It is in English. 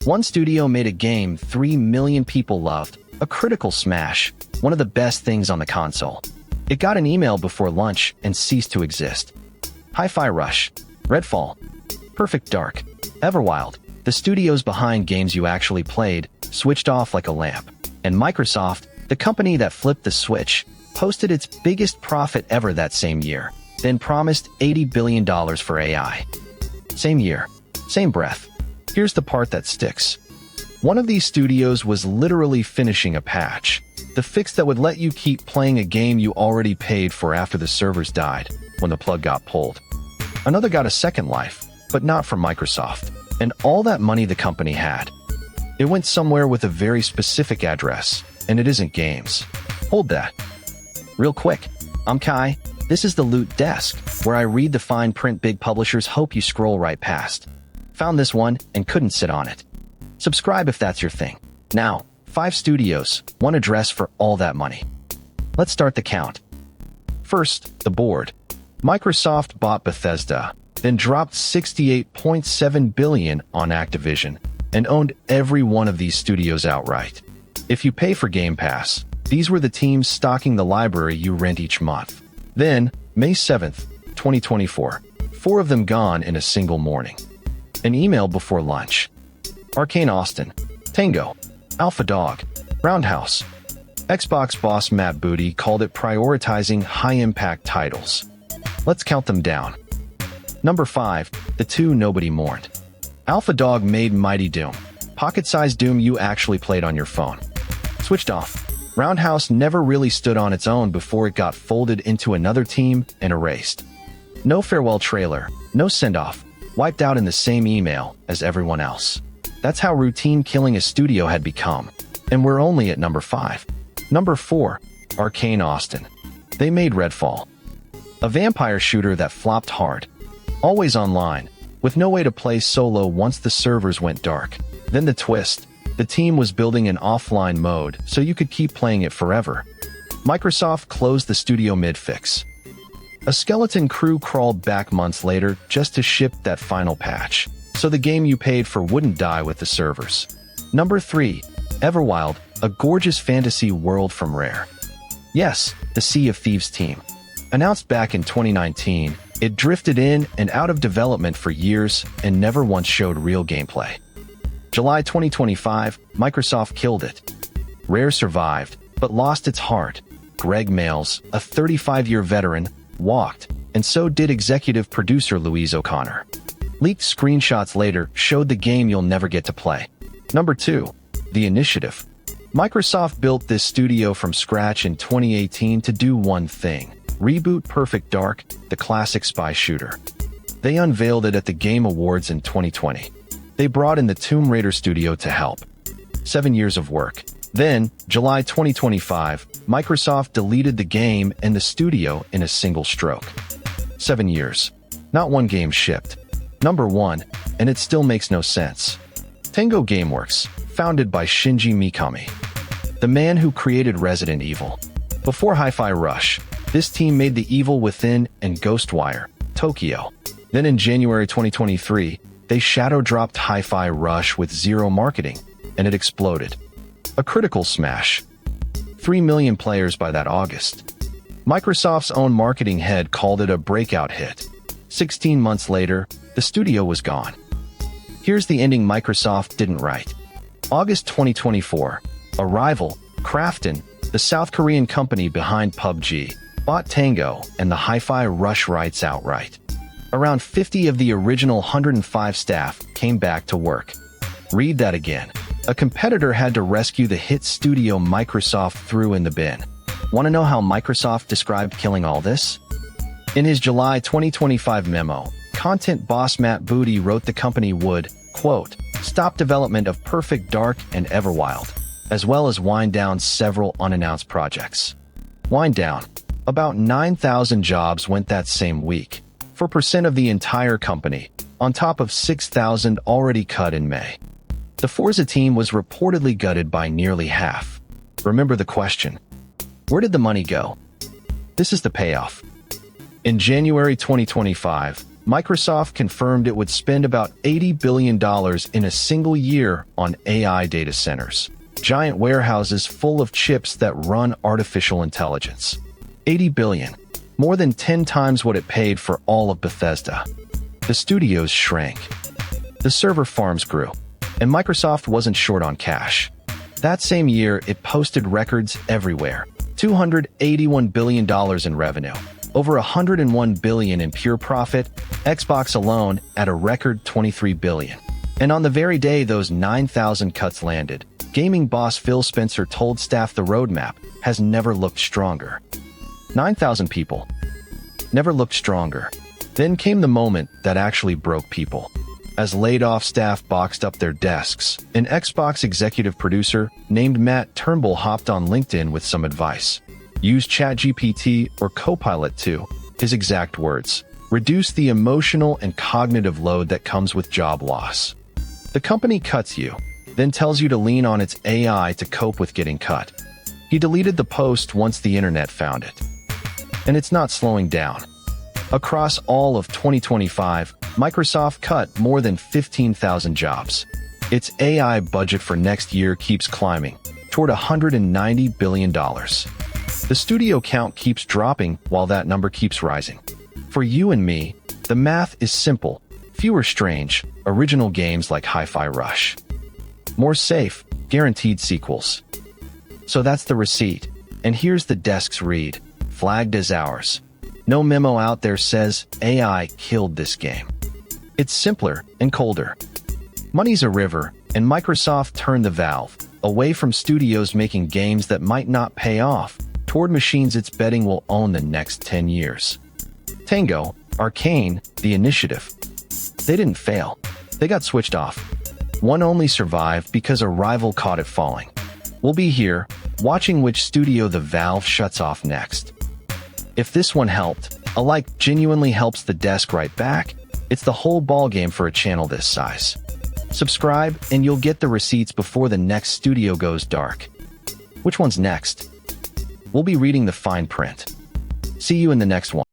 One studio made a game 3 million people loved, a critical smash, one of the best things on the console. It got an email before lunch and ceased to exist. Hi-Fi Rush, Redfall, Perfect Dark, Everwild, the studios behind games you actually played, switched off like a lamp. And Microsoft, the company that flipped the switch, posted its biggest profit ever that same year, then promised $80 billion for AI. Same year, same breath. Here's the part that sticks. One of these studios was literally finishing a patch, the fix that would let you keep playing a game you already paid for after the servers died, when the plug got pulled. Another got a second life, but not from Microsoft, and all that money the company had. It went somewhere with a very specific address, and it isn't games. Hold that. Real quick, I'm Kai. This is the Loot Desk, where I read the fine print big publishers hope you scroll right past. Found this one and couldn't sit on it. Subscribe if that's your thing. Now, 5 studios, 1 address for all that money. Let's start the count. First, the board. Microsoft bought Bethesda, then dropped $68.7 billion on Activision, and owned every one of these studios outright. If you pay for Game Pass, these were the teams stocking the library you rent each month. Then, May 7th, 2024, 4 of them gone in a single morning. An email before lunch. Arcane Austin, Tango, Alpha Dog, Roundhouse. Xbox boss Matt Booty called it prioritizing high-impact titles. Let's count them down. Number 5, the 2 nobody mourned. Alpha Dog made Mighty Doom, pocket-sized Doom you actually played on your phone. Switched off. Roundhouse never really stood on its own before it got folded into another team and erased. No farewell trailer, no send-off, wiped out in the same email as everyone else. That's how routine killing a studio had become, and we're only at number 5. Number 4, Arcane Austin. They made Redfall, a vampire shooter that flopped hard. Always online, with no way to play solo once the servers went dark. Then the twist. The team was building an offline mode so you could keep playing it forever. Microsoft closed the studio mid-fix. A skeleton crew crawled back months later just to ship that final patch, so the game you paid for wouldn't die with the servers. Number 3, Everwild, a gorgeous fantasy world from Rare. Yes, the Sea of Thieves team. Announced back in 2019, it drifted in and out of development for years and never once showed real gameplay. July 2025, Microsoft killed it. Rare survived, but lost its heart. Greg Mails, a 35-year veteran, walked, and so did executive producer Louise O'Connor. Leaked screenshots later showed the game you'll never get to play. Number 2, The Initiative. Microsoft built this studio from scratch in 2018 to do one thing: reboot Perfect Dark, the classic spy shooter. They unveiled it at the Game Awards in 2020. They brought in the Tomb Raider studio to help. 7 years of work. Then, July 2025, Microsoft deleted the game and the studio in a single stroke. 7 years. Not one game shipped. Number 1, and it still makes no sense. Tango Gameworks, founded by Shinji Mikami, the man who created Resident Evil. Before Hi-Fi Rush, this team made The Evil Within and Ghostwire, Tokyo. Then in January 2023, they shadow-dropped Hi-Fi Rush with zero marketing, and it exploded. A critical smash. 3 million players by that August. Microsoft's own marketing head called it a breakout hit. 16 months later, the studio was gone. Here's the ending Microsoft didn't write. August 2024, a rival, Krafton, the South Korean company behind PUBG, bought Tango and the Hi-Fi Rush rights outright. Around 50 of the original 105 staff came back to work. Read that again. A competitor had to rescue the hit studio Microsoft threw in the bin. Want to know how Microsoft described killing all this? In his July 2025 memo, content boss Matt Booty wrote the company would, quote, stop development of Perfect Dark and Everwild, as well as wind down several unannounced projects. Wind down. About 9,000 jobs went that same week. 4% of the entire company, on top of 6,000 already cut in May. The Forza team was reportedly gutted by nearly half. Remember the question: where did the money go? This is the payoff. In January 2025, Microsoft confirmed it would spend about $80 billion in a single year on AI data centers, giant warehouses full of chips that run artificial intelligence. $80 billion, more than 10 times what it paid for all of Bethesda. The studios shrank. The server farms grew, and Microsoft wasn't short on cash. That same year, it posted records everywhere. $281 billion in revenue, over $101 billion in pure profit, Xbox alone at a record $23 billion. And on the very day those 9,000 cuts landed, gaming boss Phil Spencer told staff the roadmap has never looked stronger. 9,000 people. Never looked stronger. Then came the moment that actually broke people. As laid-off staff boxed up their desks, an Xbox executive producer named Matt Turnbull hopped on LinkedIn with some advice. Use ChatGPT or Copilot to, his exact words, reduce the emotional and cognitive load that comes with job loss. The company cuts you, then tells you to lean on its AI to cope with getting cut. He deleted the post once the internet found it. And it's not slowing down. Across all of 2025, Microsoft cut more than 15,000 jobs. Its AI budget for next year keeps climbing, toward $190 billion. The studio count keeps dropping while that number keeps rising. For you and me, the math is simple. Fewer strange, original games like Hi-Fi Rush. More safe, guaranteed sequels. So that's the receipt. And here's the desk's read, flagged as ours. No memo out there says AI killed this game. It's simpler and colder. Money's a river, and Microsoft turned the valve away from studios making games that might not pay off toward machines it's betting will own the next 10 years. Tango, Arcane, The Initiative. They didn't fail. They got switched off. One only survived because a rival caught it falling. We'll be here, watching which studio the valve shuts off next. If this one helped, a like genuinely helps the desk right back. It's the whole ballgame for a channel this size. Subscribe and you'll get the receipts before the next studio goes dark. Which one's next? We'll be reading the fine print. See you in the next one.